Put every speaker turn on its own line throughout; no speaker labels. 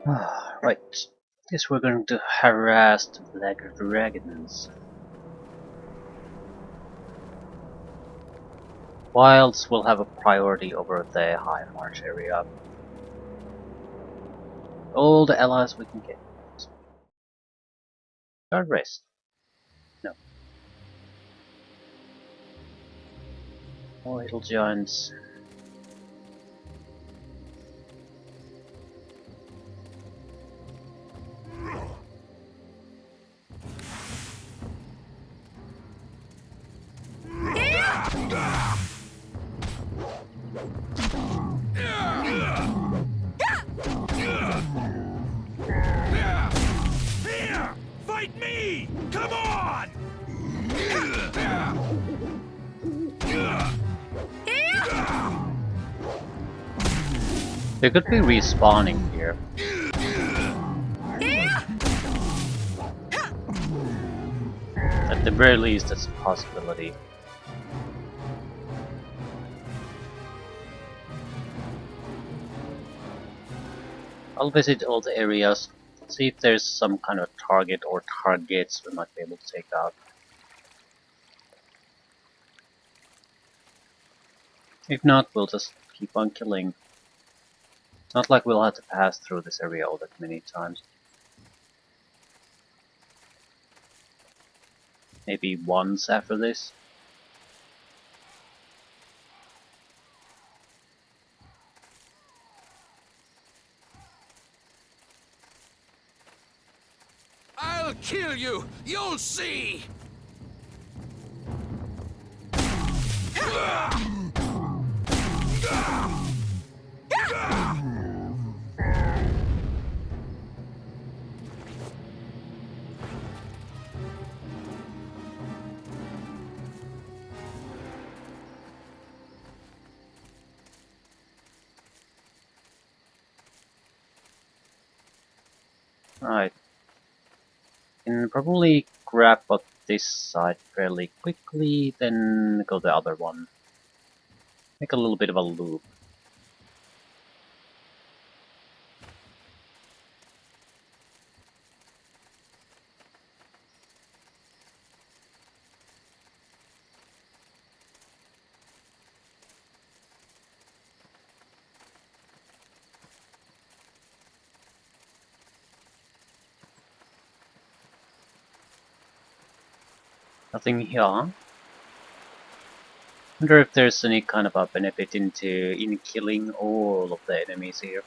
Right. Guess we're going to harass the Black Dragons. Wilds will have a priority over the High Marsh area. All the allies we can get. Start rest. No. More little giants.
Fight me! Come on!
They could be respawning here. At the very least, that's a possibility. I'll visit all the areas, see if there's some kind of target or targets we might be able to take out. If not, we'll just keep on killing. It's not like we'll have to pass through this area all that many times. Maybe once after this.
I'll kill you! You'll see!
Right. Can probably grab up this side fairly quickly, then go the other one. Make a little bit of a loop. Nothing here. Wonder if there's any kind of a benefit in killing all of the enemies here.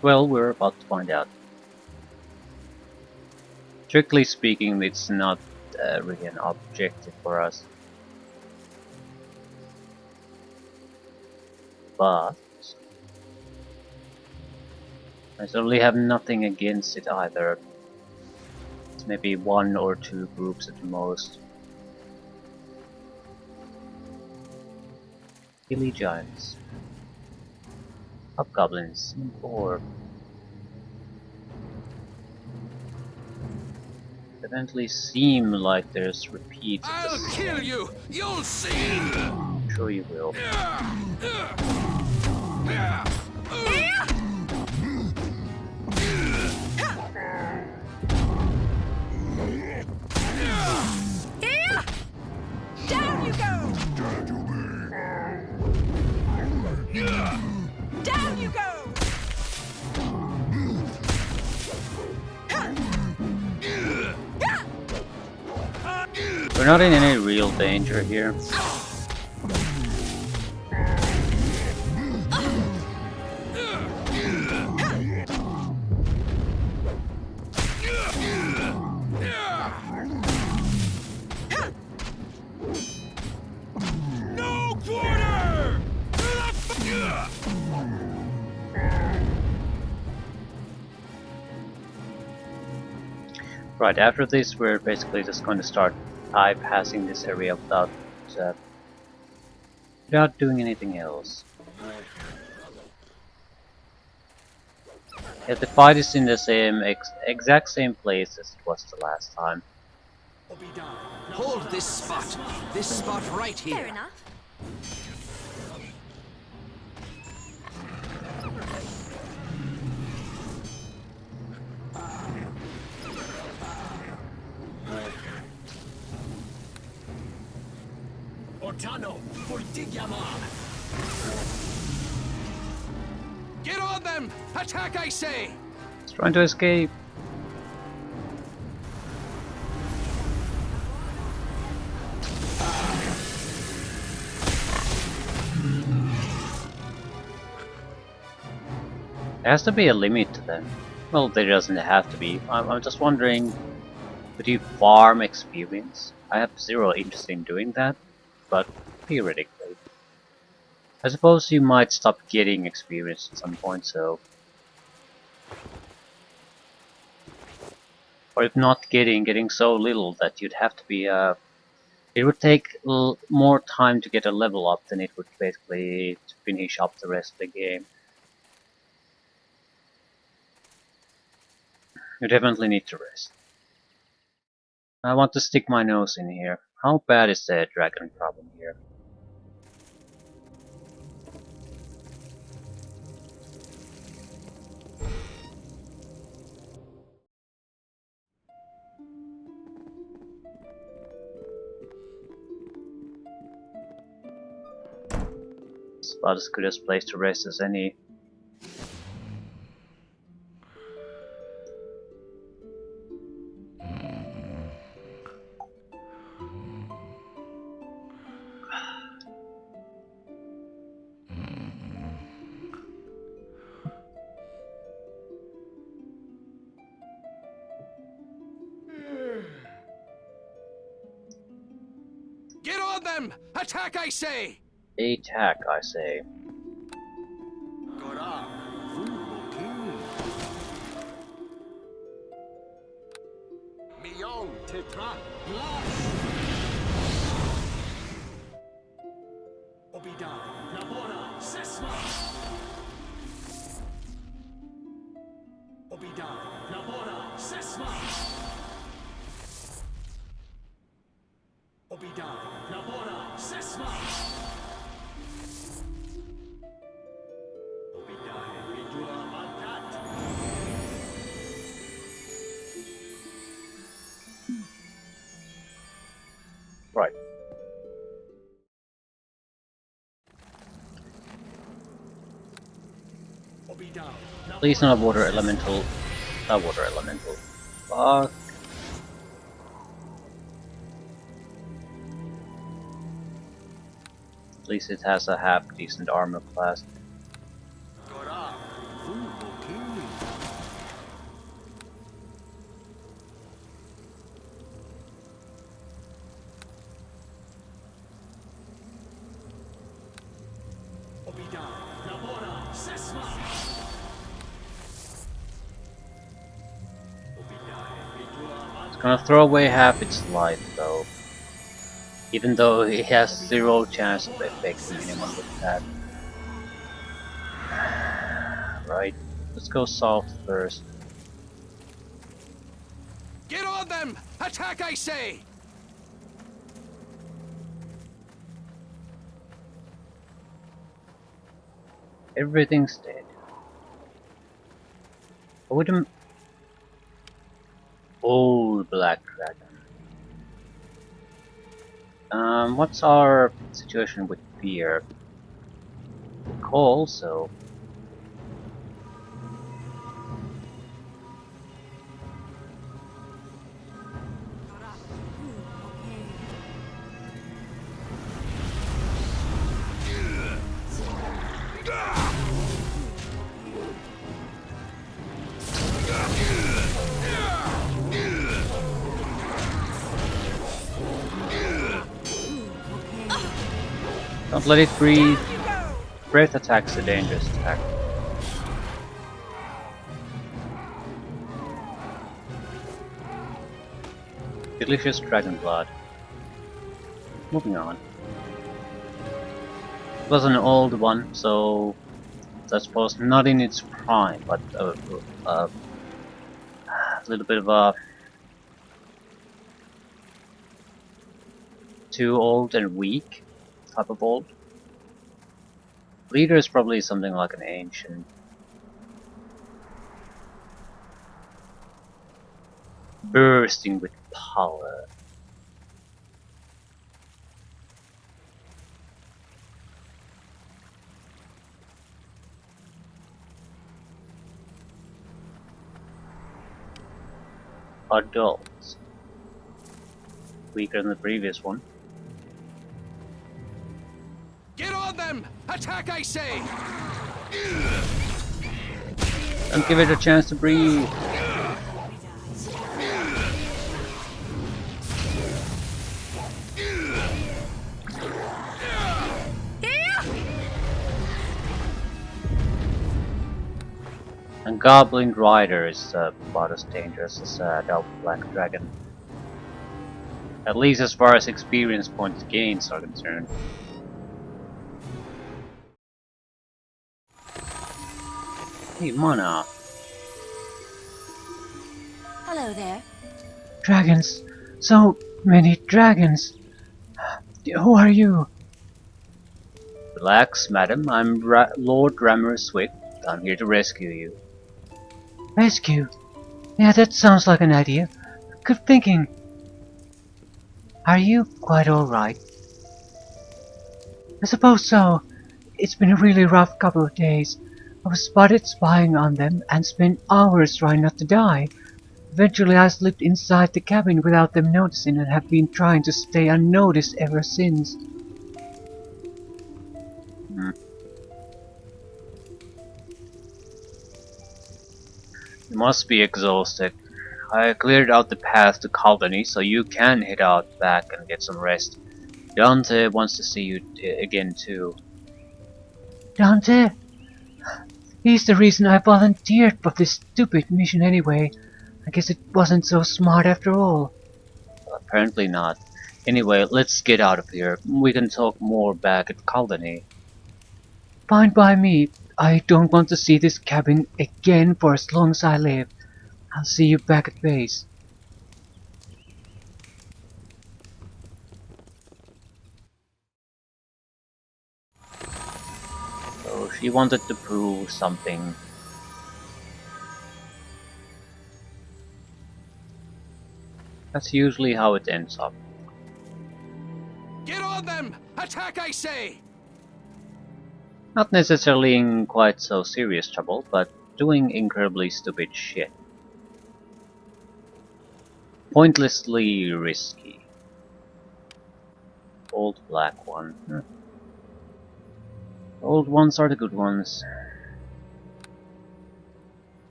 Well, we're about to find out. Strictly speaking, it's not really an objective for us. But I certainly have nothing against it either. It's maybe one or two groups at the most. Hilly giants. Hobgoblins, or evidently seem like there's repeats of the
I'll kill you! You'll see!
I'm sure you will.
Down you go! Down you go!
We're not in any real danger here.
No quarter!
Right, after this we're basically just going to start bypassing this area without doing anything else. Yeah, the fight is in the same exact same place as it was the last time.
Hold this spot. This spot right here.
Fair enough.
Get on them! Attack, I say!
He's trying to escape. There has to be a limit to them. Well, there doesn't have to be. I'm just wondering, could you farm experience? I have zero interest in doing that, but theoretically. I suppose you might stop getting experience at some point, so... Or if not getting so little that you'd have to be it would take more time to get a level up than it would basically to finish up the rest of the game. You definitely need to rest. I want to stick my nose in here. How bad is the dragon problem here? It's about as good a place to rest as any.
Get on them! Attack, I say!
Attack, I say. Right. Please not a water elemental. A water elemental. Fuck. At least it has a half decent armor class. It's gonna throw away half its life though. Even though it has zero chance of affecting anyone with that. Right, let's go south first.
Get on them! Attack, I say!
Everything's dead. I wouldn't... Old Black Dragon. What's our situation with fear? Call, so... Don't let it breathe. Breath attack's a dangerous attack. Delicious dragon blood. Moving on. It was an old one, so I suppose not in its prime, but a little bit of a too old and weak type of old. Leader is probably something like an ancient. Bursting with power. adults. Weaker than the previous one.
Get on them! Attack, I say!
Don't give it a chance to breathe. And Goblin Rider is about as dangerous as Adult Black Dragon. At least as far as experience points gains are concerned. Hey, Mana.
Hello there.
Dragons! So many dragons! Who are you? Relax, madam. I'm Lord Rammer Swift. I'm here to rescue you. Rescue? Yeah, that sounds like an idea. Good thinking. Are you quite alright? I suppose so. It's been a really rough couple of days. I was spotted spying on them and spent hours trying not to die. Eventually I slipped inside the cabin without them noticing and have been trying to stay unnoticed ever since. You must be exhausted. I cleared out the path to Colony so you can head out back and get some rest. Dante wants to see you again too. Dante? He's the reason I volunteered for this stupid mission anyway. I guess it wasn't so smart after all. Apparently not. Anyway, let's get out of here. We can talk more back at Colony. Fine by me. I don't want to see this cabin again for as long as I live. I'll see you back at base. So she wanted to prove something. That's usually how it ends up.
Get on them! Attack, I say!
Not necessarily in quite so serious trouble, but doing incredibly stupid shit. Pointlessly risky. Old black one. Old ones are the good ones.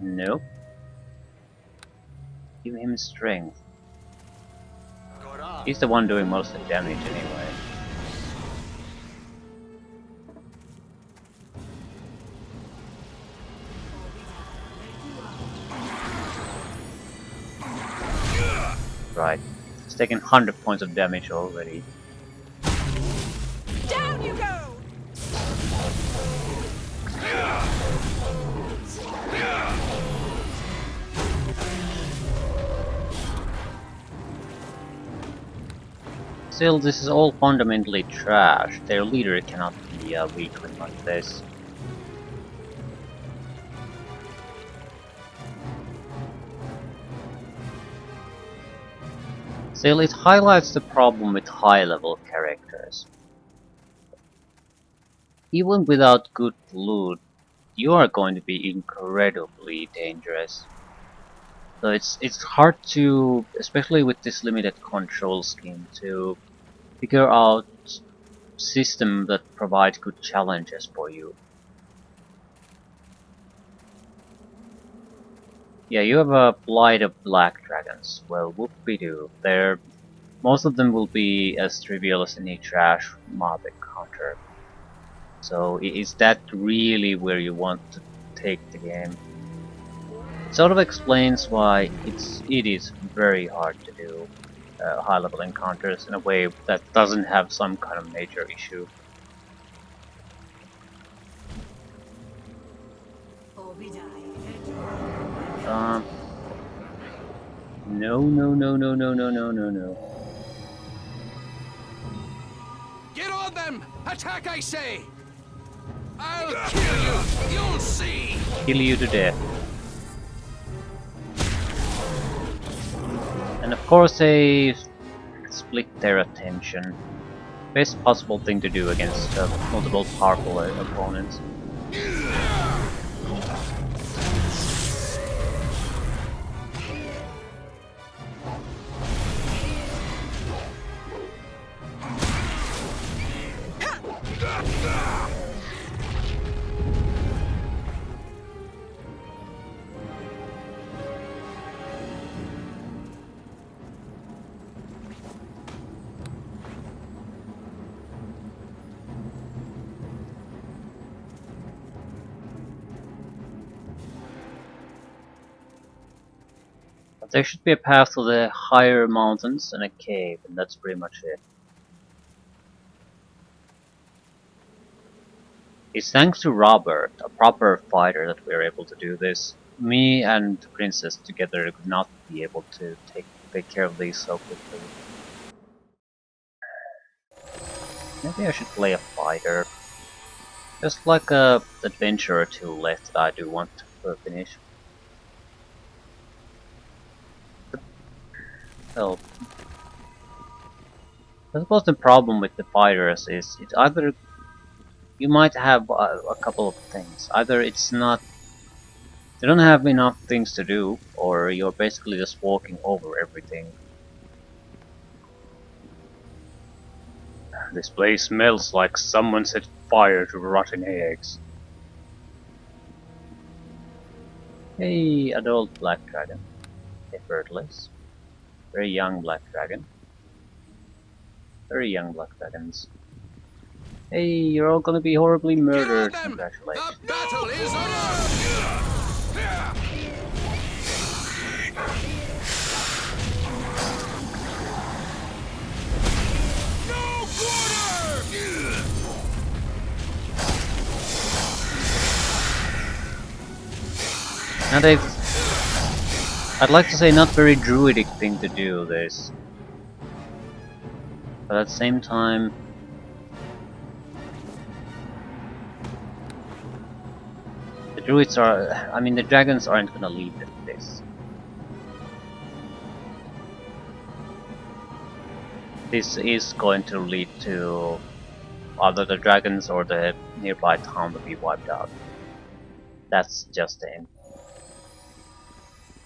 Nope. Give him strength. He's the one doing most of the damage anyway. Right. He's taken 100 points of damage already.
Down you go!
Still, this is all fundamentally trash. Their leader cannot be a weakling like this. Still, it highlights the problem with high-level characters. Even without good loot, you are going to be incredibly dangerous. So it's hard to, especially with this limited control scheme, to figure out system that provide good challenges for you. Yeah, you have a blight of black dragons. Well, whoop-de-doo. Most of them will be as trivial as any trash mob encounter. So is that really where you want to take the game? It sort of explains why it is very hard to do high-level encounters in a way that doesn't have some kind of major issue. No.
Get on them! Attack, I say! I'll kill you! You'll see!
Kill you to death. And of course they split their attention. Best possible thing to do against multiple powerful opponents. 'Cause There should be a path to the higher mountains and a cave, and that's pretty much it. It's thanks to Robert, a proper fighter, that we are able to do this. Me and the princess together could not be able to take care of these so quickly. Maybe I should play a fighter. Just like a adventure or two left that I do want to finish. Well, I suppose the problem with the fighters is it either you might have a couple of things. Either it's not they don't have enough things to do, or you're basically just walking over everything. This place smells like someone set fire to rotten eggs. Hey, adult black dragon. Effortless. Very young black dragon. Very young black dragons. Hey, you're all gonna be horribly
Get on
murdered.
them!
Congratulations.
The battle is over! No quarter!
Now I'd like to say not very druidic thing to do this. But at the same time, the druids are, I mean the dragons aren't gonna lead with this. This is going to lead to either the dragons or the nearby town to be wiped out. That's just the end.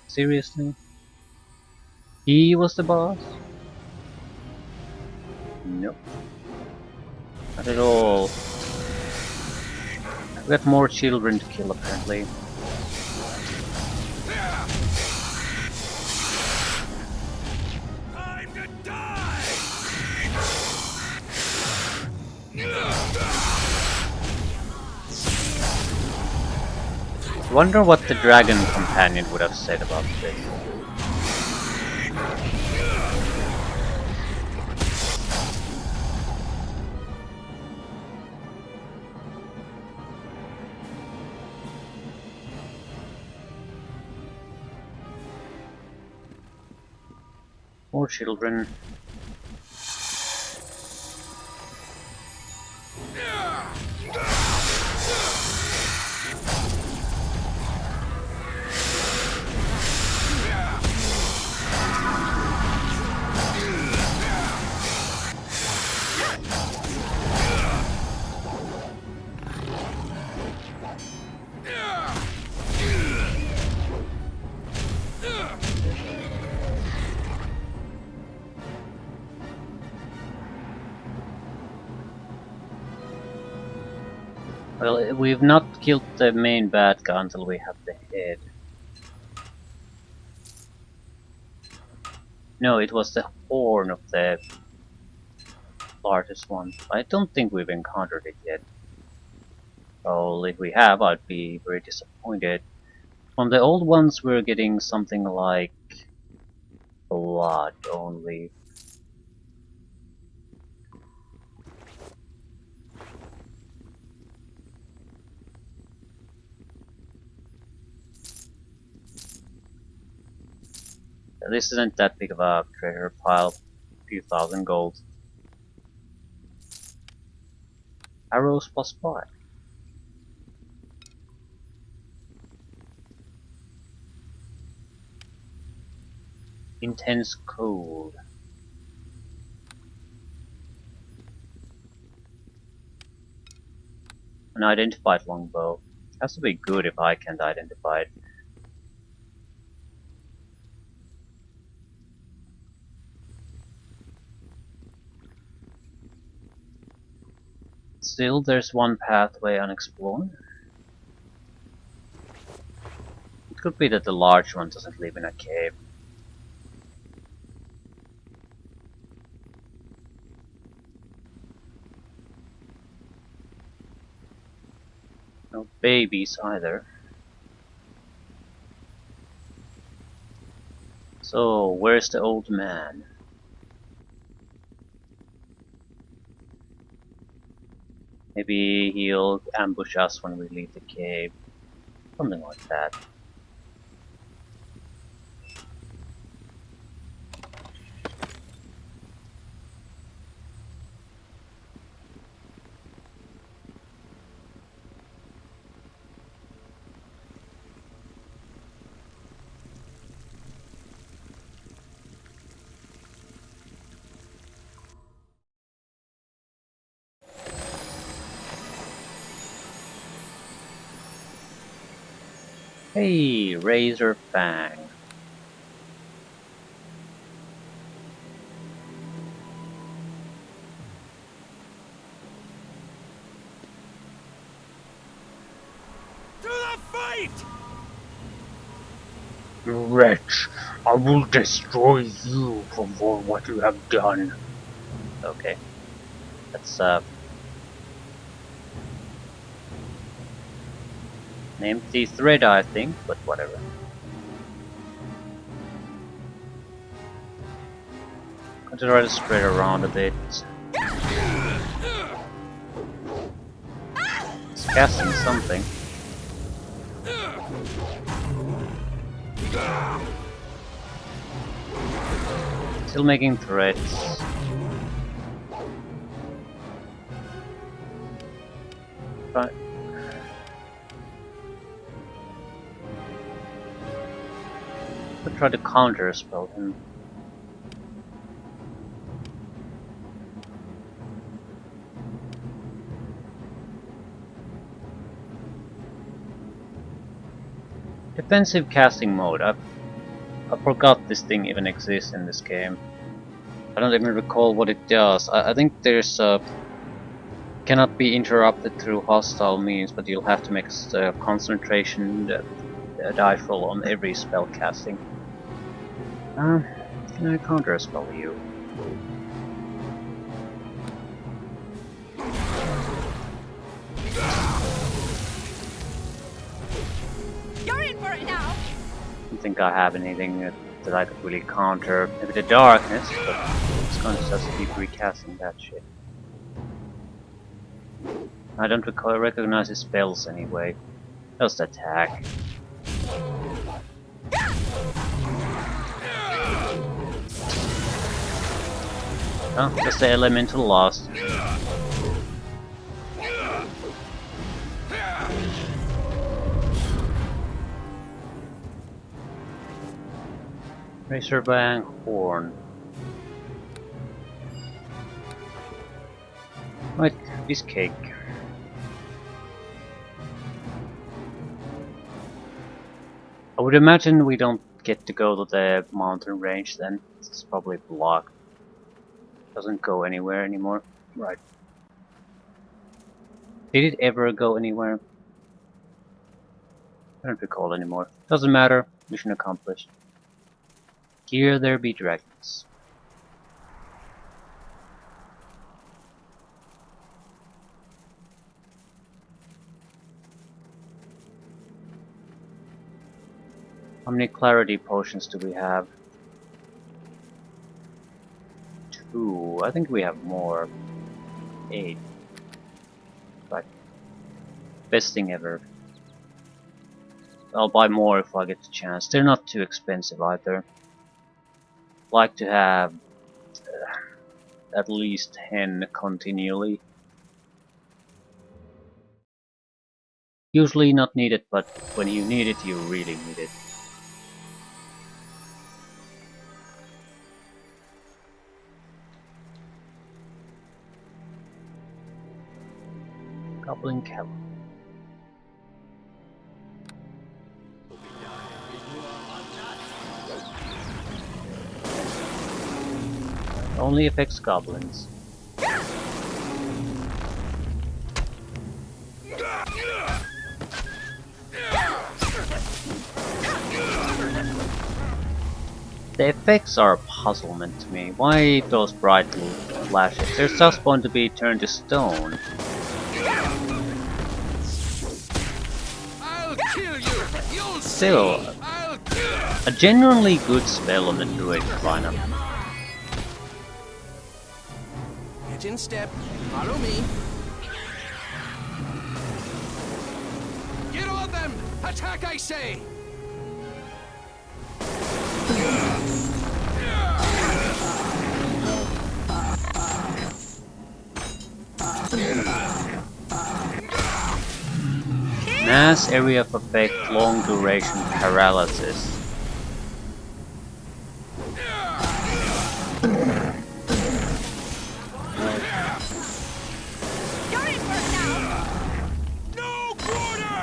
Seriously? He was the boss? Nope. Not at all. We got more children to kill apparently.
Time to die!
Wonder what the dragon companion would have said about this. More children. Well, we've not killed the main bad guy until we have the head. No, it was the horn of the largest one. I don't think we've encountered it yet. Well, if we have, I'd be very disappointed. From the old ones, we're getting something like blood only. This isn't that big of a treasure pile. A few thousand gold. Arrows plus 5. Intense cold. An identified longbow. Has to be good if I can't identify it. Still, there's one pathway unexplored. It could be that the large one doesn't live in a cave. No babies either. So, where's the old man? Maybe he'll ambush us when we leave the cave. Something like that. Hey, Razor Fang.
To the fight!
You wretch! I will destroy you for what you have done. Okay. That's an empty thread, I think, but whatever. I'm gonna try to spread around a bit. It's casting something. Still making threats. But I'll try to counter spell him. Defensive casting mode. I forgot this thing even exists in this game. I don't even recall what it does. I think there's cannot be interrupted through hostile means, but you'll have to make a concentration die roll on every spell casting. Can I counter spell you?
You're in for it now.
I don't think I have anything that I could really counter. Maybe the darkness, but it's gonna just keep recasting that shit. I don't recognize his spells anyway. Just attack. Oh, just the elemental lost. Razorbang Horn. Right, this cake. I would imagine we don't get to go to the mountain range then. It's probably blocked. Doesn't go anywhere anymore. Right. Did it ever go anywhere? I don't recall anymore. Doesn't matter. Mission accomplished. Here there be dragons. How many clarity potions do we have? 2. I think we have more. 8. But best thing ever. I'll buy more if I get the chance. They're not too expensive either. Like to have at least 10 continually. Usually not needed, but when you need it, you really need it. Goblin Cavalry. Only affects goblins. The effects are a puzzlement to me. Why those bright little flashes? They're just going to be turned to stone.
I'll kill you. You'll
Still,
see. I'll kill.
A genuinely good spell on the druid lineup.
Get in step. Follow me. Get on them! Attack, I say!
Mass area of effect, long duration paralysis.
You're in for it now.
No quarter!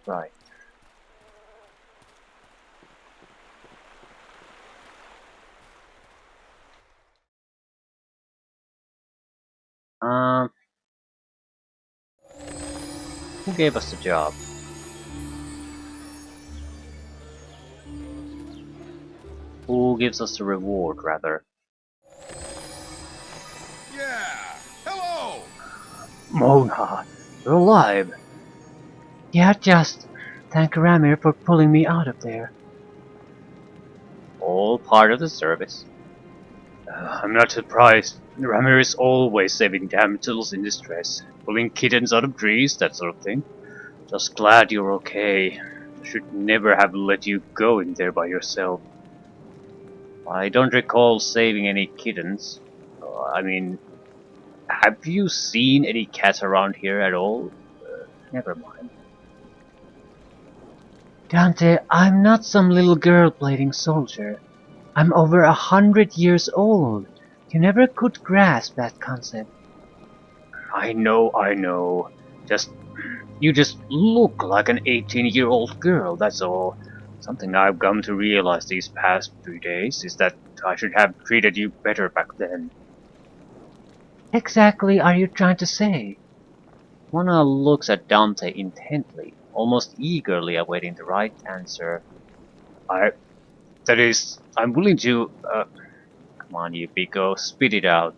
Right. Who gave us the job? Who gives us the reward, rather?
Yeah! Hello!
Mona, you're alive! Yeah, just thank Ramir for pulling me out of there. All part of the service. I'm not surprised. Ramir is always saving damsels in distress, pulling kittens out of trees, that sort of thing. Just glad you're okay. I should never have let you go in there by yourself. I don't recall saving any kittens. I mean, have you seen any cats around here at all? Never mind. Dante, I'm not some little girl-blading soldier. I'm over 100 years old. You never could grasp that concept. I know. You just look like an 18-year-old girl, that's all. Something I've come to realize these past few days is that I should have treated you better back then. Exactly are you trying to say? Mona looks at Dante intently, almost eagerly awaiting the right answer. I'm willing to, come on you Pico, spit it out.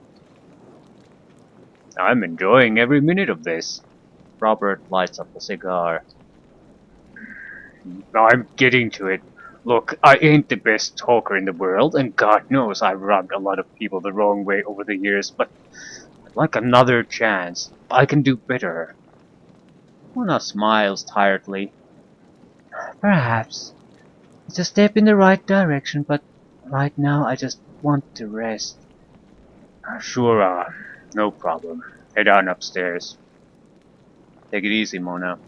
I'm enjoying every minute of this. Robert lights up a cigar. I'm getting to it. Look, I ain't the best talker in the world, and God knows I've rubbed a lot of people the wrong way over the years, but I'd like another chance. I can do better. Mona smiles tiredly. Perhaps. It's a step in the right direction, but right now I just want to rest. Sure, no problem. Head on upstairs. Take it easy, Mona.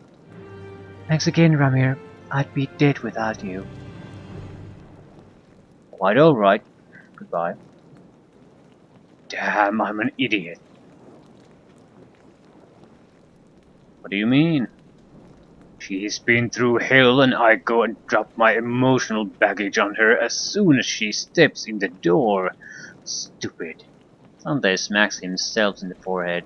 Thanks again, Ramir. I'd be dead without you. Quite alright. Goodbye. Damn, I'm an idiot. What do you mean? She's been through hell and I go and drop my emotional baggage on her as soon as she steps in the door. Stupid. Dante smacks himself in the forehead.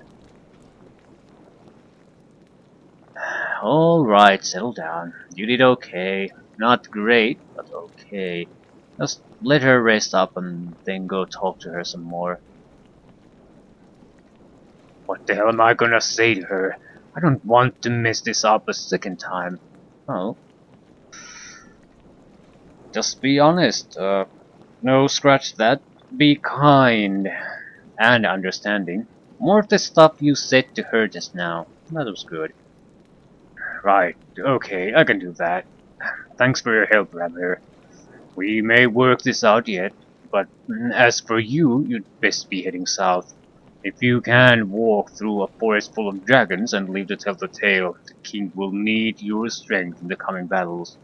Alright, settle down. You did okay. Not great, but okay. Just let her rest up and then go talk to her some more. What the hell am I gonna say to her? I don't want to mess this up a second time. Oh. Just be honest. No, scratch that. Be kind and understanding. More of the stuff you said to her just now. That was good. Right, okay, I can do that. Thanks for your help, Ramir. We may work this out yet, but as for you, you'd best be heading south. If you can walk through a forest full of dragons and live to tell the tale, the king will need your strength in the coming battles.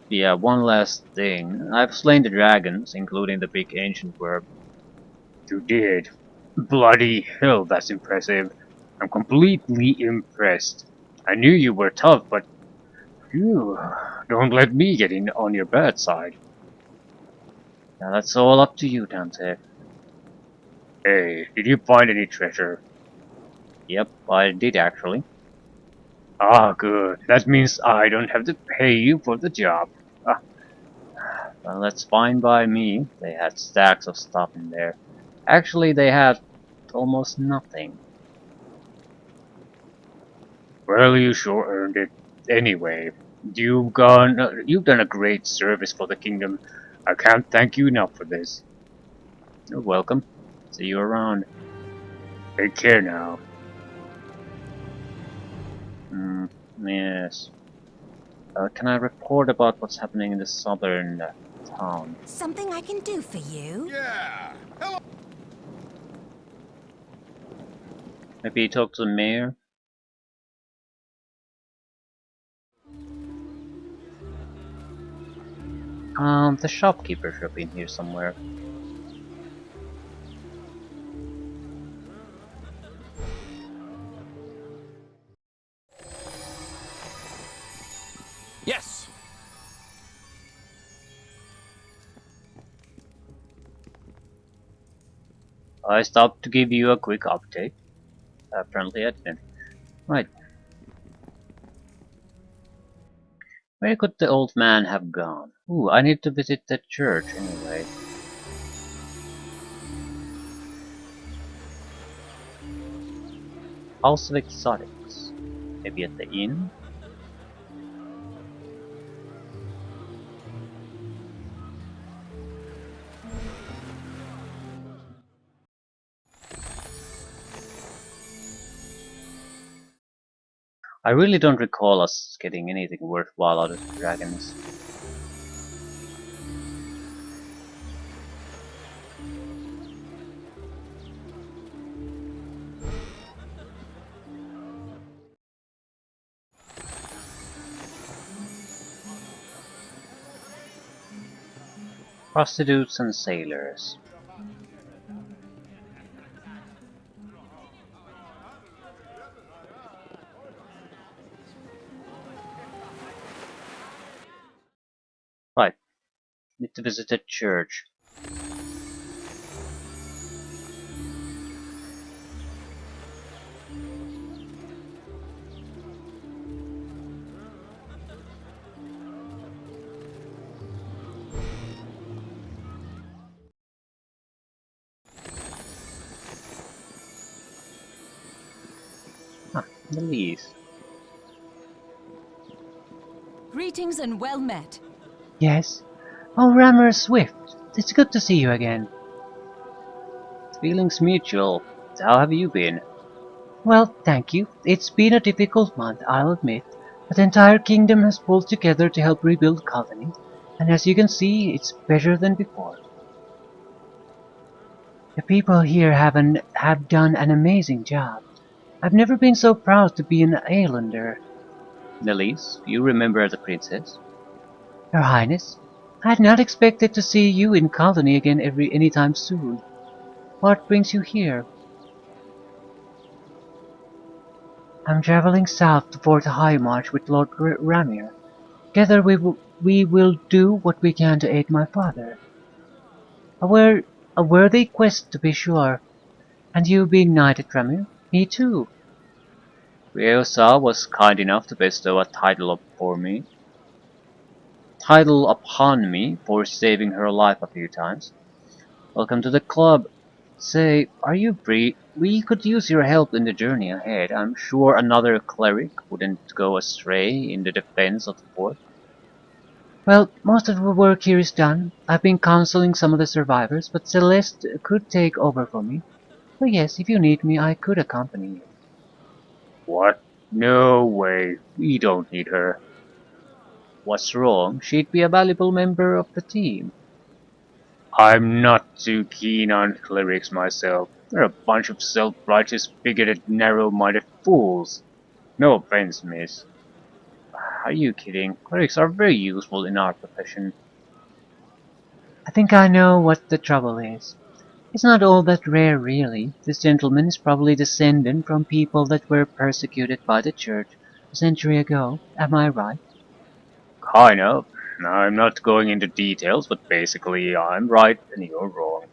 Yeah, one last thing. I've slain the dragons, including the big ancient worm. You did? Bloody hell, that's impressive. I'm completely impressed. I knew you were tough, but phew, don't let me get in on your bad side. Now that's all up to you, Dante.
Hey, did you find any treasure?
Yep, I did actually.
Ah, good. That means I don't have to pay you for the job. Ah,
Well, that's fine by me. They had stacks of stuff in there. Actually, they had almost nothing.
well, you sure earned it. Anyway, you've done a great service for the kingdom. I can't thank you enough for this.
You're welcome. See you around.
Take care now.
Hmm, yes. Can I report about what's happening in the southern town?
Something I can do for you?
Yeah. Hello.
Maybe talk to the mayor? The shopkeeper should be in here somewhere.
Yes.
I stopped to give you a quick update. Apparently I didn't. Right, where could the old man have gone? Ooh, I need to visit that church anyway. House of Exotics. Maybe at the inn? I really don't recall us getting anything worthwhile out of the dragons. Prostitutes and sailors. Right, need to visit a church. Ah, the leaves.
Greetings and well met.
Yes. Oh, Rammer Swift. It's good to see you again.
Feelings mutual. How have you been?
Well, thank you. It's been a difficult month, I'll admit, but the entire kingdom has pulled together to help rebuild Colony, and as you can see, it's better than before. The people here have done an amazing job. I've never been so proud to be an Aielander.
Nelise, you remember the princess?
Your Highness, I had not expected to see you in Colony again anytime soon. What brings you here? I'm traveling south to Fort Highmarch with Lord Ramir. Together we will do what we can to aid my father. A, wor- a worthy quest to be sure. And you being knighted, Ramir? Me too.
Ryosa was kind enough to bestow a title upon me for saving her life a few times. Welcome to the club. Say, are you free? We could use your help in the journey ahead. I'm sure another cleric wouldn't go astray in the defense of the fort.
Well, most of the work here is done. I've been counseling some of the survivors, but Celeste could take over for me. So yes, if you need me, I could accompany you.
What? No way. We don't need her.
What's wrong? She'd be a valuable member of the team.
I'm not too keen on clerics myself. They're a bunch of self-righteous, bigoted, narrow-minded fools. No offense, miss.
Are you kidding? Clerics are very useful in our profession.
I think I know what the trouble is. It's not all that rare, really. This gentleman is probably descended from people that were persecuted by the church a century ago. Am I right?
Kind of. I'm not going into details, but basically I'm right and you're wrong.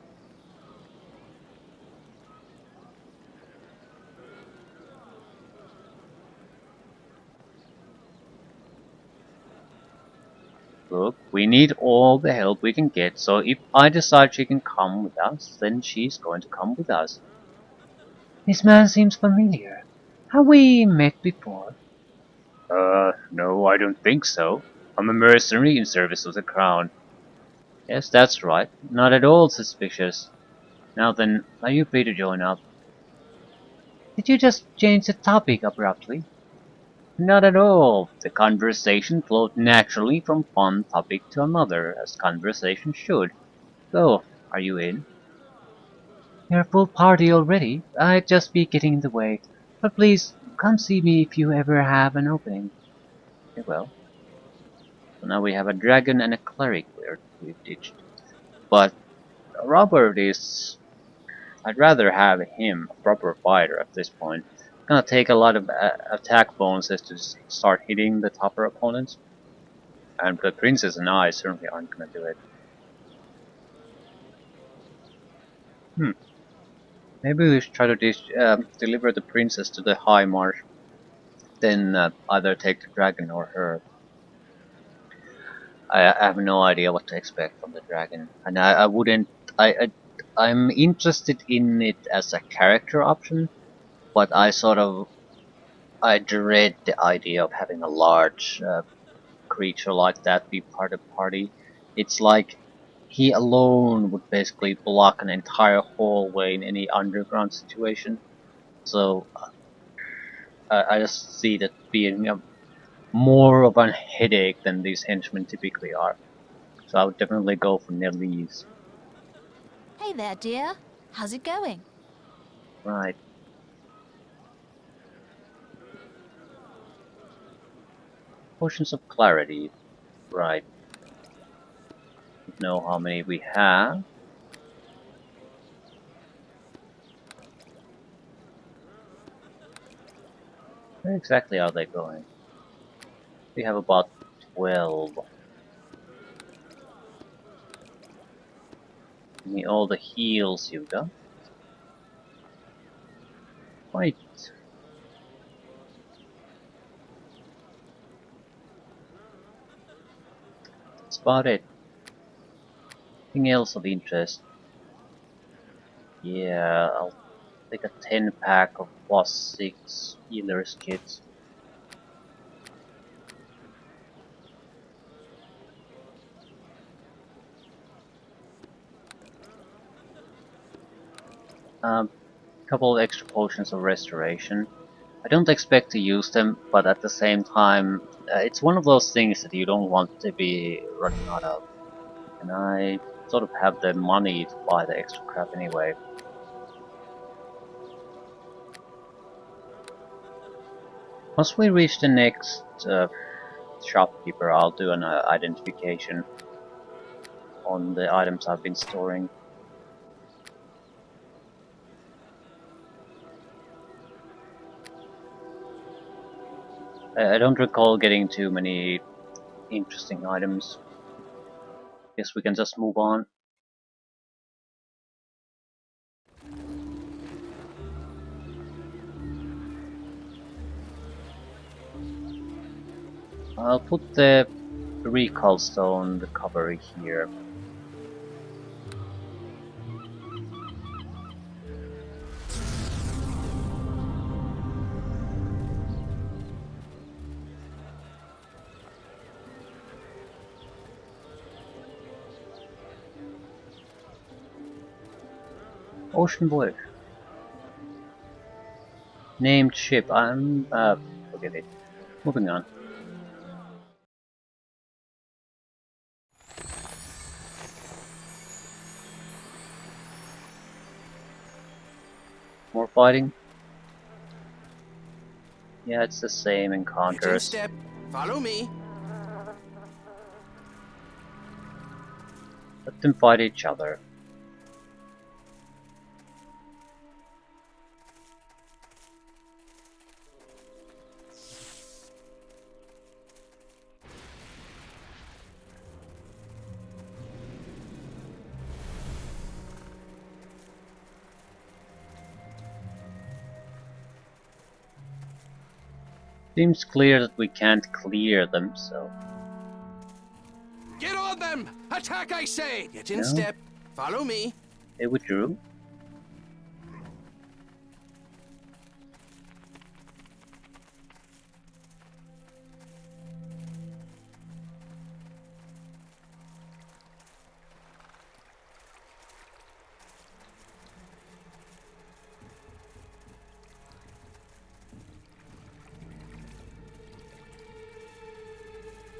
Look, we need all the help we can get, so if I decide she can come with us, then she's going to come with us.
This man seems familiar. Have we met before?
No, I don't think so. I'm a mercenary in service of the crown.
Yes, that's right. Not at all suspicious. Now then, are you free to join up?
Did you just change the topic abruptly?
Not at all. The conversation flowed naturally from one topic to another, as conversation should. So, are you in?
You're full party already. I'd just be getting in the way. But please, come see me if you ever have an opening.
Very well. So now we have a dragon and a cleric we've ditched. But Robert is... I'd rather have him, a proper fighter at this point. It's gonna take a lot of attack bonuses to start hitting the tougher opponents. And the princess and I certainly aren't gonna do it. Maybe we should try to deliver the princess to the High Marsh, then either take the dragon or her. I have no idea what to expect from the dragon, and I wouldn't. I'm interested in it as a character option, but I dread the idea of having a large creature like that be part of the party. It's like he alone would basically block an entire hallway in any underground situation. So I just see that being more of a headache than these henchmen typically are. So I would definitely go for Nelly's.
Hey there, dear. How's it going?
Right. Potions of Clarity. Right. Don't know how many we have. Where exactly are they going? We have about 12. Give me all the heals you got. Right. That's about it. Anything else of interest? Yeah, I'll take a 10 pack of +6 healers kits. Couple of extra potions of restoration. I don't expect to use them, but at the same time, it's one of those things that you don't want to be running out of. And I sort of have the money to buy the extra crap anyway. Once we reach the next shopkeeper, I'll do an identification on the items I've been storing. I don't recall getting too many interesting items. Guess we can just move on. I'll put the recall stone recovery here. Ocean Voyage. Named ship. Forget it. Moving on. More fighting? Yeah, it's the same
Get in
encounters.
step. Follow me.
Let them fight each other. Seems clear that we can't clear them, so...
them! Attack, I say! Get in
No.
step. Follow me.
They withdrew.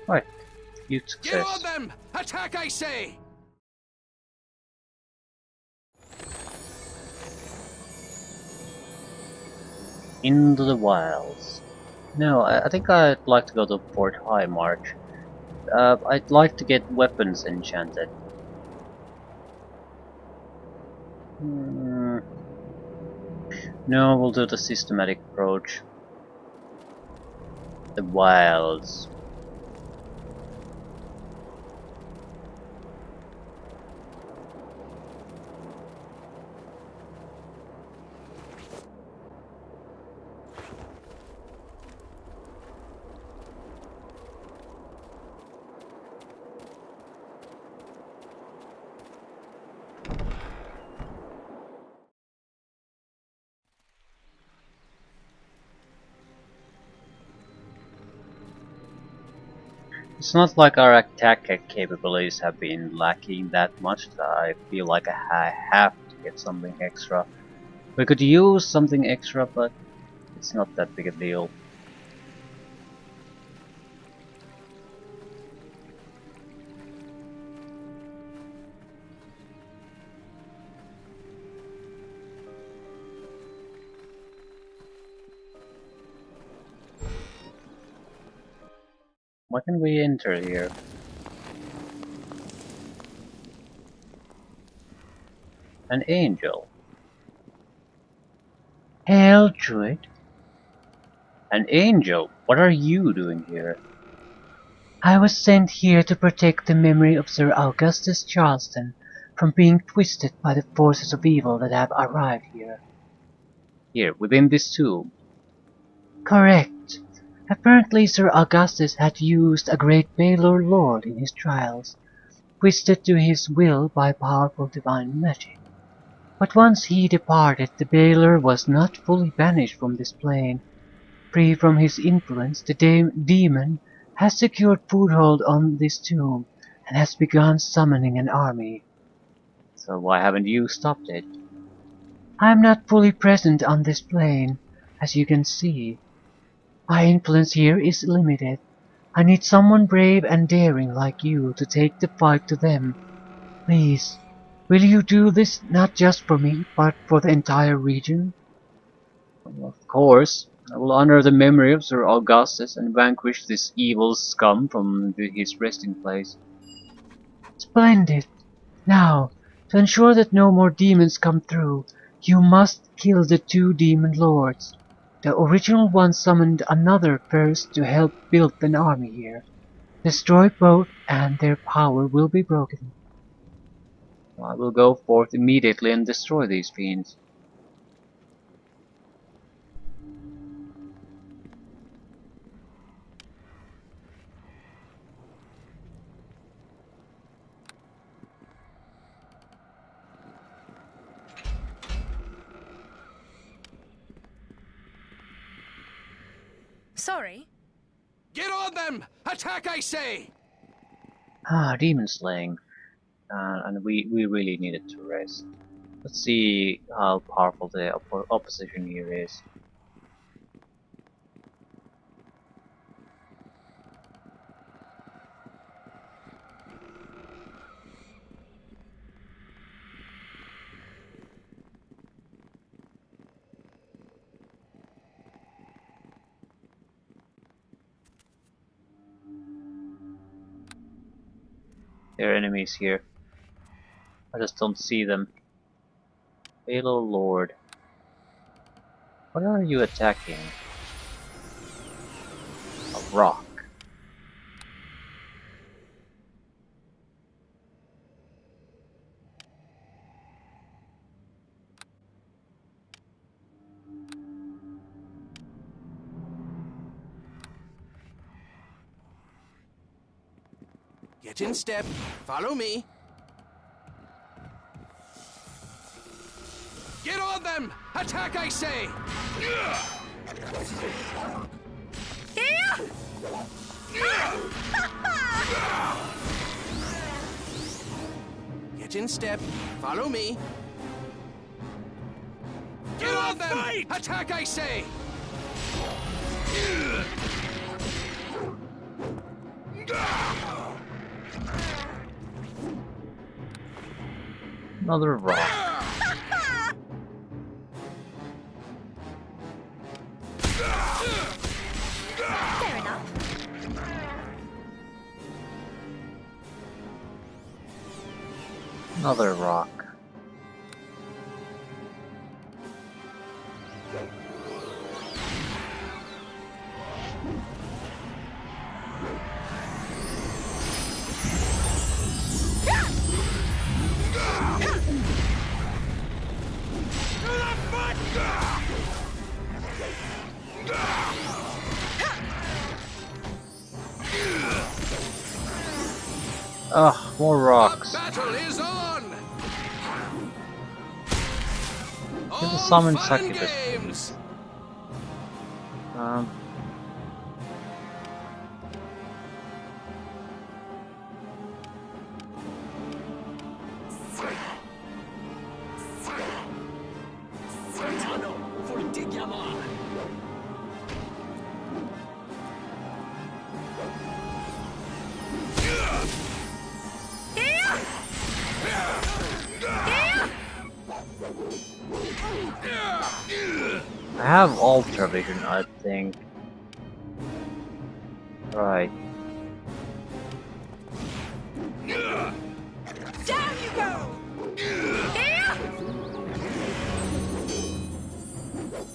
Right. Huge
Get on
success.
them! Attack, I say!
Into the wilds. No, I think I'd like to go to Fort High March. I'd like to get weapons enchanted. Hmm. No, we'll do the systematic approach. The wilds. It's not like our attack capabilities have been lacking that much that I feel like I have to get something extra. We could use something extra, but it's not that big a deal. Why can we enter here? An angel.
Hail, Druid.
An angel? What are you doing here?
I was sent here to protect the memory of Sir Augustus Charleston from being twisted by the forces of evil that have arrived here.
Here, within this tomb.
Correct. Apparently Sir Augustus had used a great Baylor lord in his trials, twisted to his will by powerful divine magic. But once he departed, the Baylor was not fully banished from this plane. Free from his influence, the demon has secured foothold on this tomb and has begun summoning an army.
So why haven't you stopped it?
I am not fully present on this plane, as you can see. My influence here is limited. I need someone brave and daring like you to take the fight to them. Please, will you do this not just for me, but for the entire region?
Well, of course. I will honor the memory of Sir Augustus and vanquish this evil scum from his resting place.
Splendid! Now, to ensure that no more demons come through, you must kill the two demon lords. The original one summoned another first to help build an army here. Destroy both and their power will be broken.
I will go forth immediately and destroy these fiends.
Sorry.
Get on them! Attack, I say!
Ah, demon slaying. And we really needed to rest. Let's see how powerful the opposition here is. There are enemies here. I just don't see them. Halo Lord. What are you attacking? A rock.
Get in step. Follow me. Get on them! Attack, I say! Get in step. Follow me. Get on them! Attack, I say!
Another rock.
Fair enough.
Another rock. Ugh, more
The
rocks.
battle is on!
Get the
All
summon
fun and
succubus.
games!
Um, I have Ultra Vision, I think. Right.
Down you go!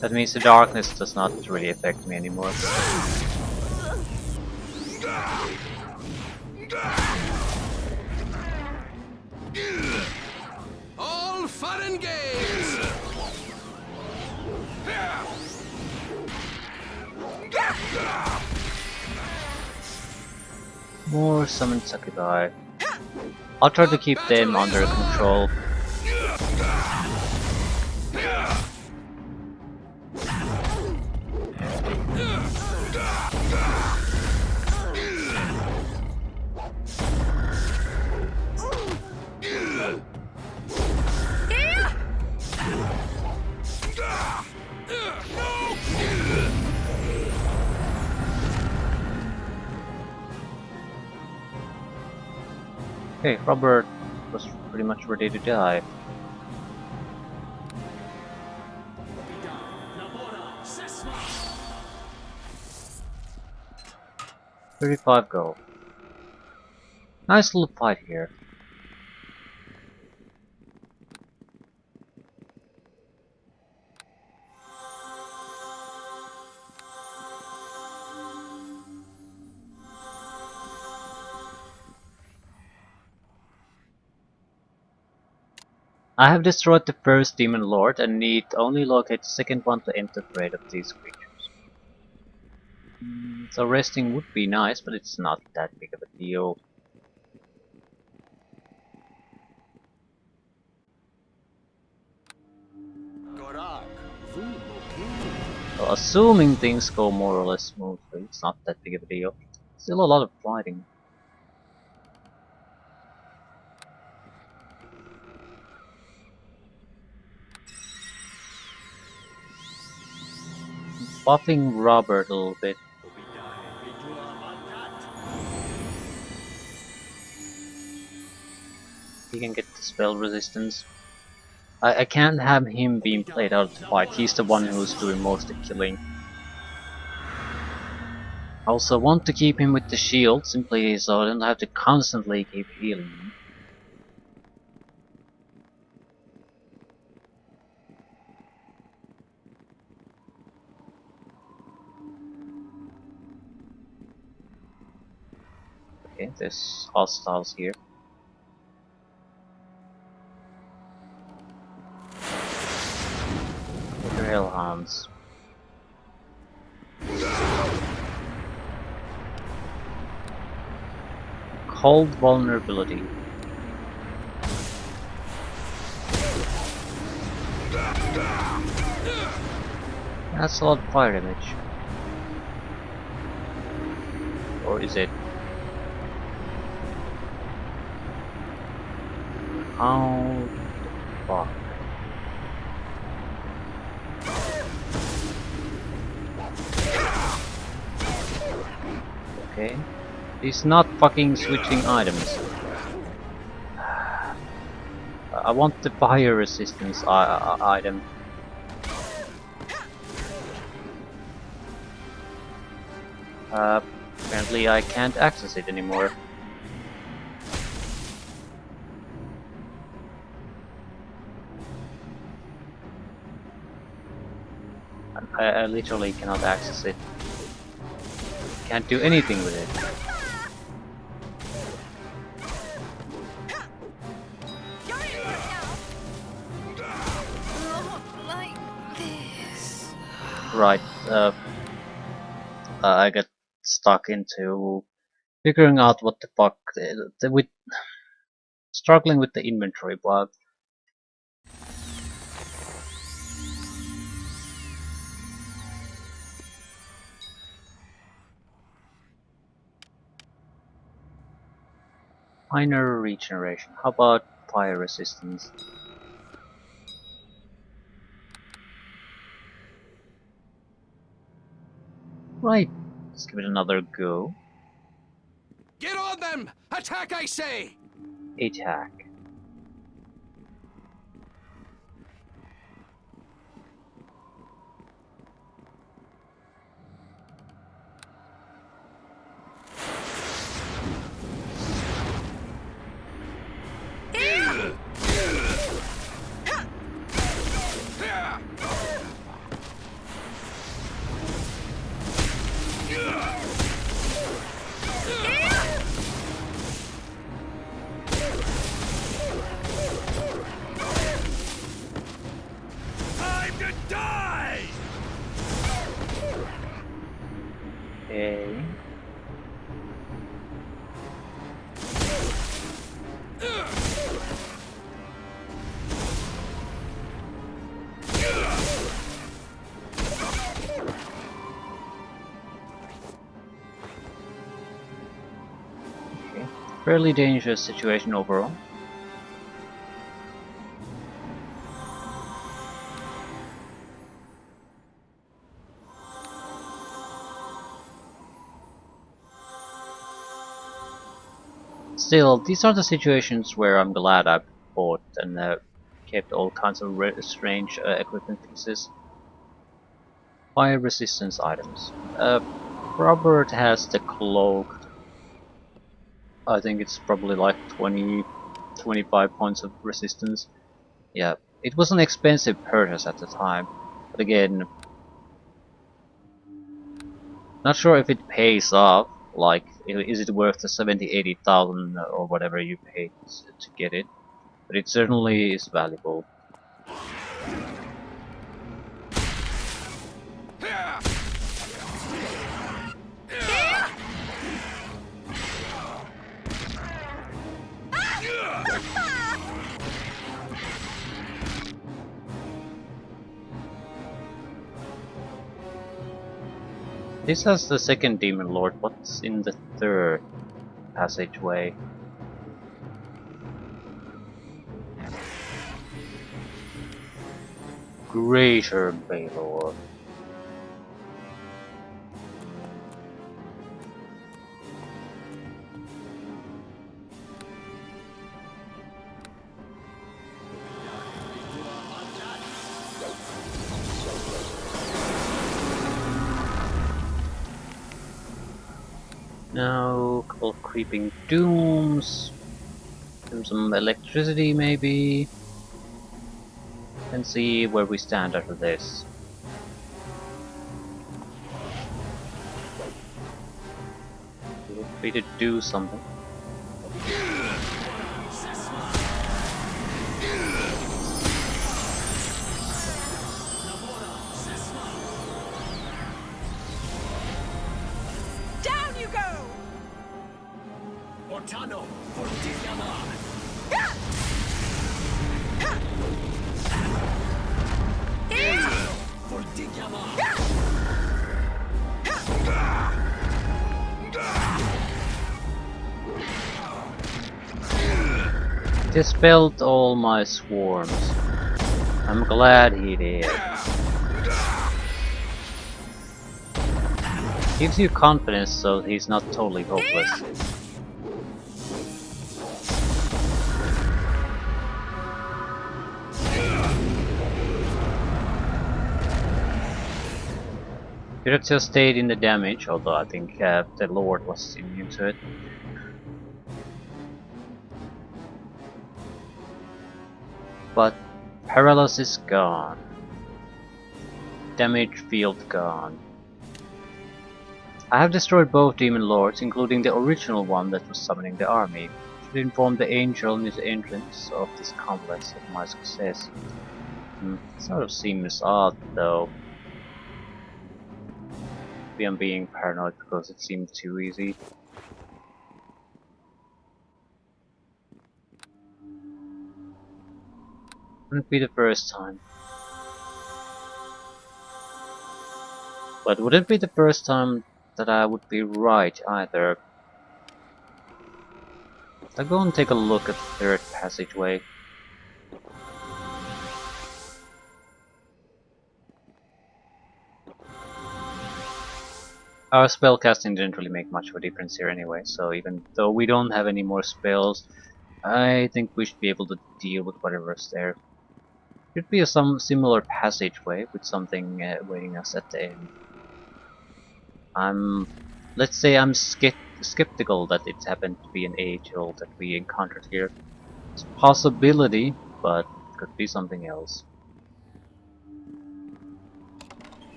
That means the darkness does not really affect me anymore.
All fun and games!
More summon succubi. I'll try to keep them under control. Okay, Robert was pretty much ready to die. $35 gold. Nice little fight here. I have destroyed the first demon lord and need only locate the second one to end the threat of these creatures. So resting would be nice, but it's not that big of a deal. Well, assuming things go more or less smoothly, it's not that big of a deal. Still a lot of fighting. Buffing Robert a little bit. He can get the spell resistance. I can't have him being played out of the fight. He's the one who's doing most of the killing. I also want to keep him with the shield, simply so I don't have to constantly keep healing him. Okay, there's hostiles here. What the hell, Hans? cold vulnerability. That's a lot of fire damage. Or is it? How the fuck? Okay. He's not fucking switching items. I want the fire resistance item. Apparently I can't access it anymore. I literally cannot access it. Can't do anything with it.
Like this.
Right, I got stuck into figuring out what the fuck with struggling with the inventory bug. Minor regeneration. How about fire resistance? Right, let's give it another go.
Get on them! Attack, I say!
Attack.
Time to die!
Okay. Okay. Fairly dangerous situation overall. Still, these are the situations where I'm glad I bought and kept all kinds of strange equipment pieces. Fire resistance items. Robert has the cloak. I think it's probably like 20, 25 points of resistance. Yeah, it was an expensive purchase at the time, but again, not sure if it pays off. Like, is it worth the 70, 80,000 or whatever you paid to get it? But it certainly is valuable. This has the second Demon Lord. What's in the third passageway? Greater Baylor. Now, a couple of creeping dooms. And some electricity, maybe. And see where we stand after this. Feel free to do something.
Down you go!
Dispelled all my swarms. I'm glad he did. Gives you confidence so he's not totally hopeless. Could have just stayed in the damage, although I think the Lord was immune to it. But Paralysis is gone. Damage field gone. I have destroyed both Demon Lords, including the original one that was summoning the army. Should inform the Angel in his entrance of this complex of my success. Sort of seems odd though. Maybe I'm being paranoid because it seems too easy. Wouldn't be the first time. But wouldn't be the first time that I would be right either. I'll go and take a look at the third passageway. Our spellcasting didn't really make much of a difference here anyway, so even though we don't have any more spells, I think we should be able to deal with whatever's there. Should be some similar passageway with something waiting us at the end. Let's say I'm skeptical that it happened to be an angel that we encountered here. It's a possibility, but it could be something else.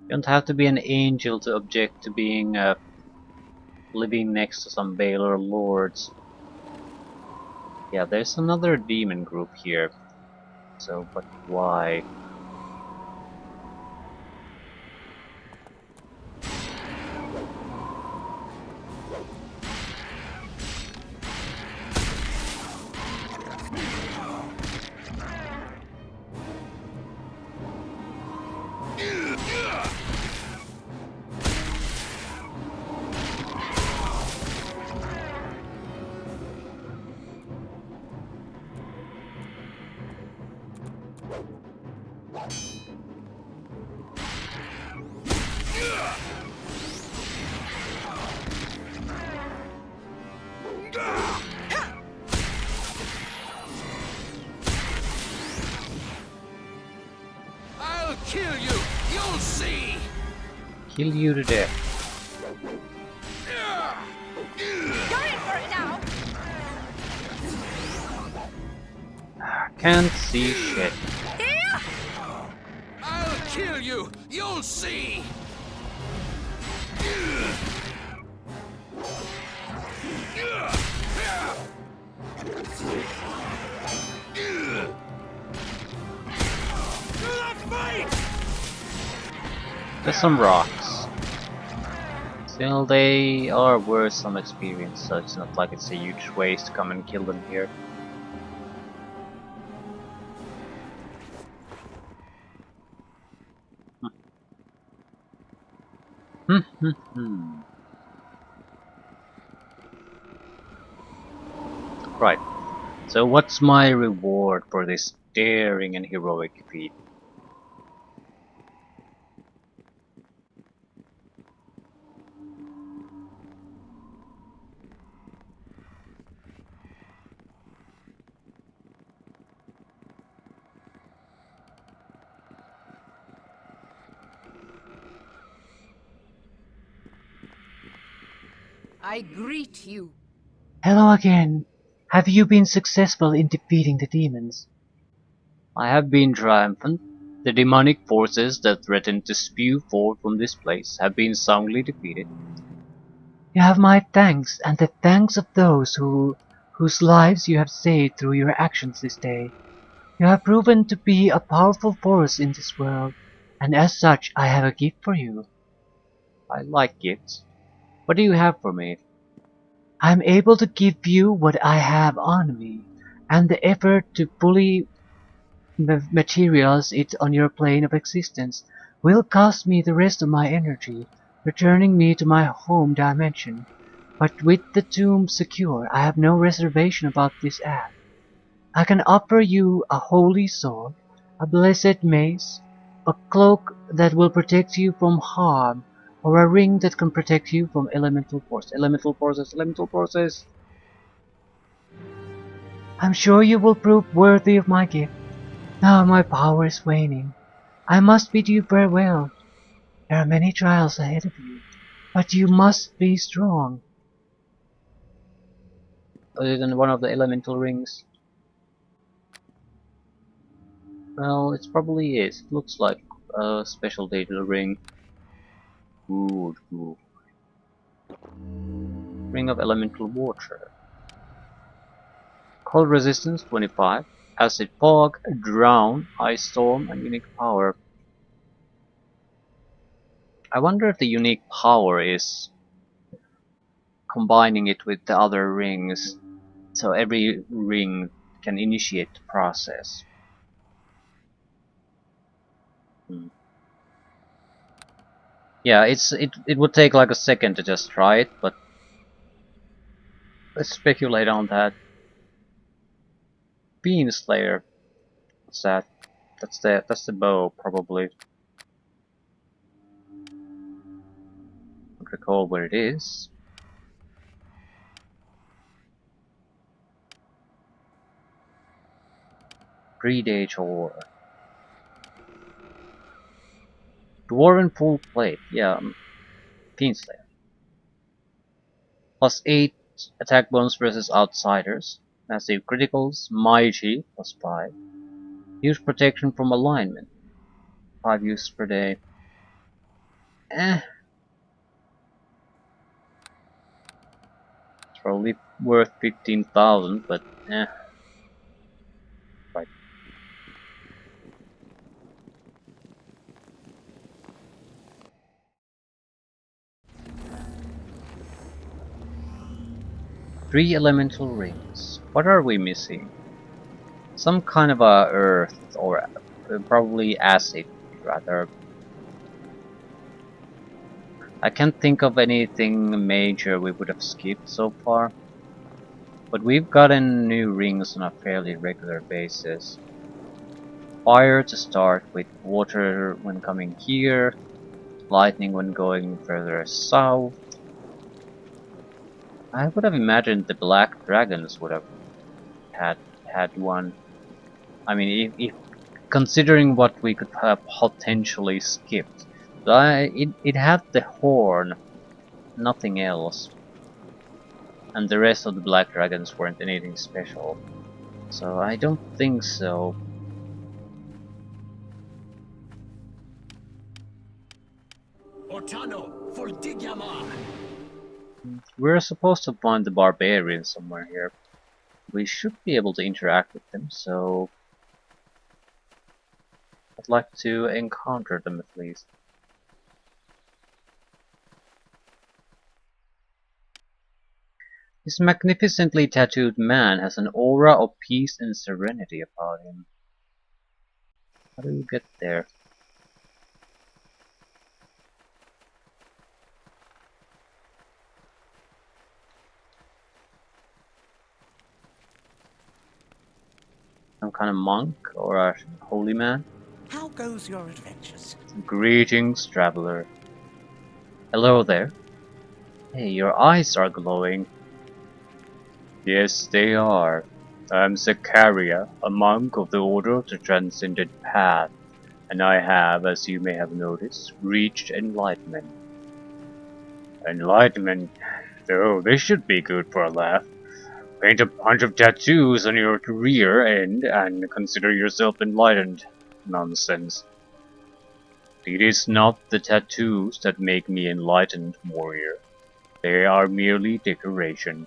You don't have to be an angel to object to being living next to some Baylor lords. Yeah, there's another demon group here. So, but why?
I'll kill you! You'll see!
Kill you to death.
Going for it now!
Can't see shit.
I'll kill you! You'll see!
There's some rocks. Still, they are worth some experience, so it's not like it's a huge waste to come and kill them here. Right. So what's my reward for this daring and heroic feat?
I greet you.
Hello again. Have you been successful in defeating the demons?
I have been triumphant. The demonic forces that threaten to spew forth from this place have been soundly defeated.
You have my thanks and the thanks of those whose lives you have saved through your actions this day. You have proven to be a powerful force in this world, and as such I have a gift for you.
I like gifts. What do you have for me?
I am able to give you what I have on me, and the effort to fully materialize it on your plane of existence will cost me the rest of my energy, returning me to my home dimension. But with the tomb secure, I have no reservation about this act. I can offer you a holy sword, a blessed mace, a cloak that will protect you from harm, or a ring that can protect you from elemental force. Elemental forces, elemental forces! I'm sure you will prove worthy of my gift. Now my power is waning. I must bid you farewell. There are many trials ahead of you, but you must be strong.
Other than one of the elemental rings? Well, it probably is. It looks like a special data ring. Good, good. Ring of elemental water. Cold resistance 25. Acid fog, drown, ice storm, and unique power. I wonder if the unique power is combining it with the other rings, so every ring can initiate the process. Hmm. Yeah, it would take like a second to just try it, but let's speculate on that. Bean Slayer. What's that? That's the bow, probably. Don't recall where it is. Predate ore. Dwarven full plate. Yeah, Bean Slayer. Plus 8 attack bonus versus outsiders. Massive criticals. Mighty. Plus 5. Huge protection from alignment. 5 use per day. It's probably worth 15,000, but right. Three elemental rings. What are we missing? Some kind of a earth, or probably acid, rather. I can't think of anything major we would have skipped so far. But we've gotten new rings on a fairly regular basis. Fire to start with, water when coming here, lightning when going further south. I would have imagined the black dragons would have had one. I mean, if considering what we could have potentially skipped. But it had the horn, nothing else. And the rest of the black dragons weren't anything special. So I don't think so. We're supposed to find the barbarians somewhere here. We should be able to interact with them, so I'd like to encounter them at least. This magnificently tattooed man has an aura of peace and serenity about him. How do you get there? Some kind of monk or a holy man?
How goes your adventures?
Greetings, traveler. Hello there. Hey, your eyes are glowing. Yes, they are. I'm Zakaria, a monk of the Order of the Transcendent Path, and I have, as you may have noticed, reached enlightenment. Enlightenment? Oh, this should be good for a laugh. Paint a bunch of tattoos on your rear end and consider yourself enlightened. Nonsense.
It is not the tattoos that make me enlightened, warrior. They are merely decoration.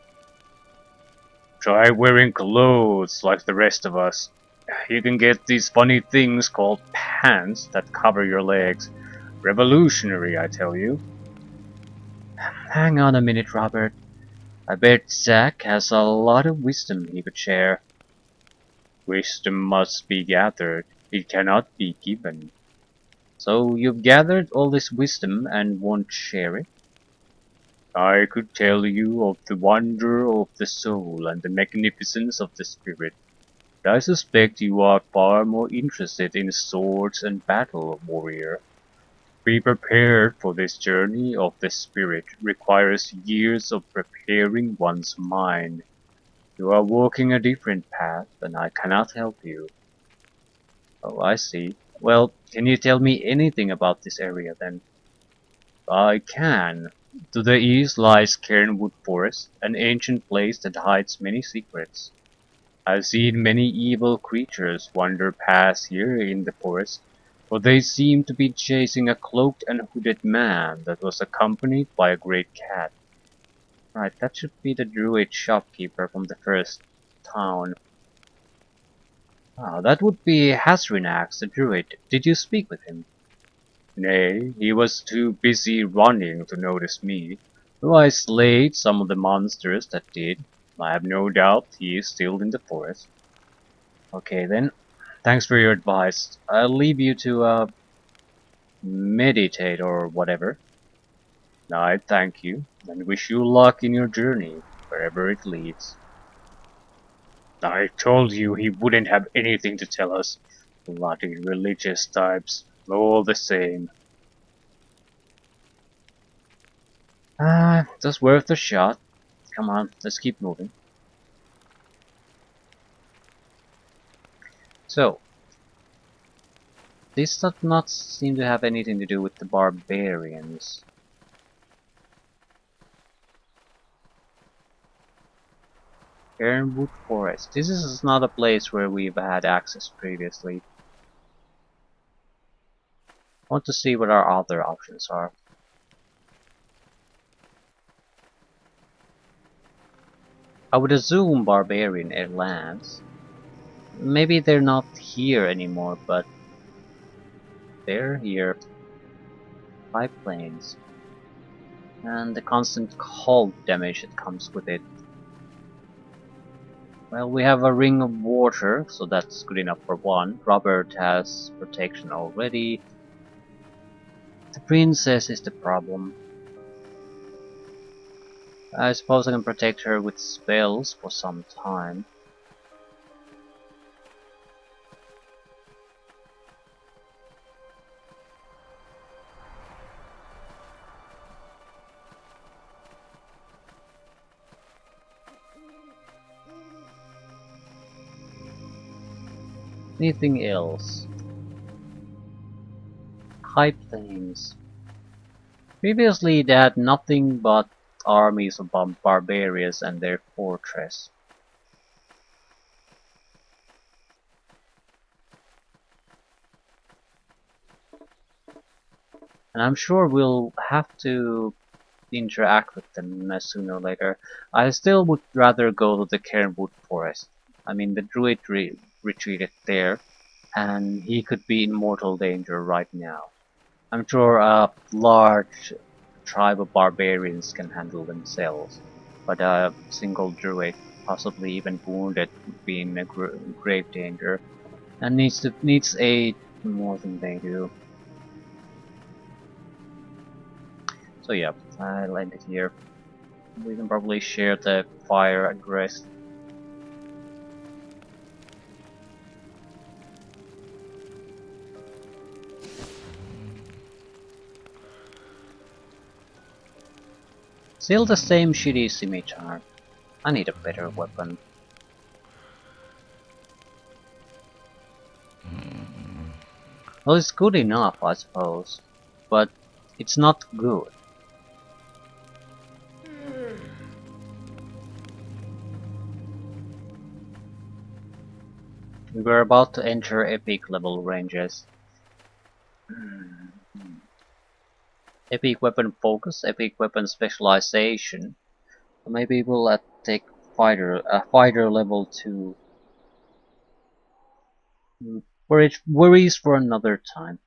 Try wearing clothes like the rest of us. You can get these funny things called pants that cover your legs. Revolutionary, I tell you.
Hang on a minute, Robert. I bet Zack has a lot of wisdom he could share.
Wisdom must be gathered. It cannot be given.
So you've gathered all this wisdom and won't share it?
I could tell you of the wonder of the soul and the magnificence of the spirit. But I suspect you are far more interested in swords and battle, warrior. Be prepared, for this journey of the spirit requires years of preparing one's mind. You are walking a different path, and I cannot help you.
Oh, I see. Well, can you tell me anything about this area then?
I can. To the east lies Cairnwood Forest, an ancient place that hides many secrets. I've seen many evil creatures wander past here in the forest, for they seem to be chasing a cloaked and hooded man that was accompanied by a great cat.
Right, that should be the druid shopkeeper from the first town. Ah, that would be Hasrinax, the druid. Did you speak with him?
Nay, he was too busy running to notice me, though I slayed some of the monsters that did. I have no doubt he is still in the forest.
Okay then. Thanks for your advice. I'll leave you to, meditate or whatever.
I thank you, and wish you luck in your journey, wherever it leads. I told you he wouldn't have anything to tell us. Bloody religious types, all the same.
Ah, just worth a shot. Come on, let's keep moving. So, this does not seem to have anything to do with the barbarians. Aielund Forest. This is not a place where we've had access previously. I want to see what our other options are. I would assume barbarian lands. Maybe they're not here anymore, but they're here. 5 planes. And the constant cold damage that comes with it. Well, we have a ring of water, so that's good enough for one. Robert has protection already. The princess is the problem. I suppose I can protect her with spells for some time. Anything else? High plains. Previously they had nothing but armies of barbarians and their fortress. And I'm sure we'll have to interact with them sooner or later. I still would rather go to the Cairnwood Forest. I mean, the druid retreated there, and he could be in mortal danger right now. I'm sure a large tribe of barbarians can handle themselves, but a single druid, possibly even wounded, would be in a grave danger, and needs aid more than they do. So yeah, I'll end it here. We can probably share the fire address. Still the same shitty scimitar. I need a better weapon. Well, it's good enough, I suppose, but it's not good. We were about to enter epic level ranges.
epic weapon focus, epic weapon specialization. Maybe we'll take fighter level 2. Worries for another time.